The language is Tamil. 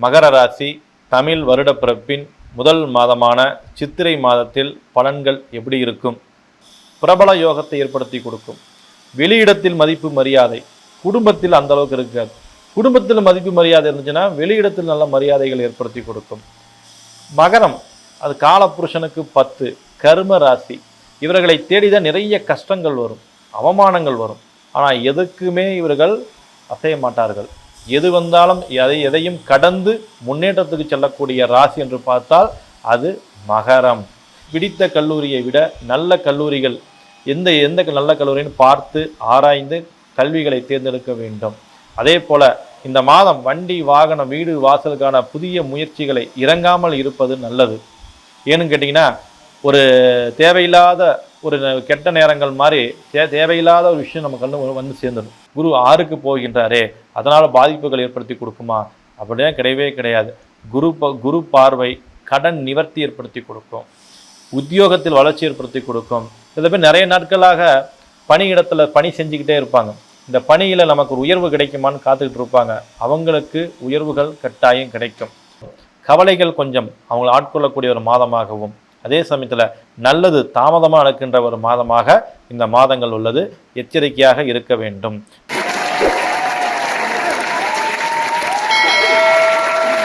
மகர ராசி தமிழ் வருடப்பிறப்பின் முதல் மாதமான சித்திரை மாதத்தில் பலன்கள் எப்படி இருக்கும்? பிரபல யோகத்தை ஏற்படுத்தி கொடுக்கும். வெளியிடத்தில் மதிப்பு மரியாதை, குடும்பத்தில் அந்த அளவுக்கு இருக்காது. குடும்பத்தில் மதிப்பு மரியாதை இருந்துச்சுன்னா வெளியிடத்தில் நல்ல மரியாதைகள் ஏற்படுத்தி கொடுக்கும். மகரம், அது காலபுருஷனுக்கு 10, கர்ம ராசி. இவர்களை தேடிதான் நிறைய கஷ்டங்கள் வரும், அவமானங்கள் வரும். ஆனால் எதுக்குமே இவர்கள் அசைய மாட்டார்கள். எது வந்தாலும் எதையும் கடந்து முன்னேற்றத்துக்கு செல்லக்கூடிய ராசி என்று பார்த்தால் அது மகரம். பிடித்த கல்லூரியை விட நல்ல கல்லூரிகள் எந்த நல்ல கல்லூரின்னு பார்த்து ஆராய்ந்து கல்விகளை தேர்ந்தெடுக்க வேண்டும். அதே போல இந்த மாதம் வண்டி வாகனம் வீடு வாசலுக்கான புதிய முயற்சிகளை இறங்காமல் இருப்பது நல்லது. ஏன்னு கேட்டிங்கன்னா, ஒரு தேவையில்லாத ஒரு கெட்ட நேரங்கள் மாதிரி தேவையில்லாத ஒரு விஷயம் நம்ம வந்து சேர்ந்துடும். குரு 6க்கு போகின்றாரே, அதனால் பாதிப்புகள் ஏற்படுத்தி கொடுக்குமா? அப்படியே கிடையவே கிடையாது. குரு பார்வை கடன் நிவர்த்தி ஏற்படுத்தி கொடுக்கும், உத்தியோகத்தில் வளர்ச்சி ஏற்படுத்தி கொடுக்கும். சில பேர் நிறைய நாட்களாக பணியிடத்தில் பணி செஞ்சுக்கிட்டே இருப்பாங்க. இந்த பணியில் நமக்கு ஒரு உயர்வு கிடைக்குமான்னு காத்துக்கிட்டு இருப்பாங்க. அவங்களுக்கு உயர்வுகள் கட்டாயம் கிடைக்கும். கவலைகள் கொஞ்சம் அவங்களை ஆட்கொள்ளக்கூடிய ஒரு மாதமாகவும், அதே சமயத்தில் நல்லது தாமதமாக நடக்கின்ற ஒரு மாதமாக இந்த மாதங்கள் உள்ளது. எச்சரிக்கையாக இருக்க வேண்டும்.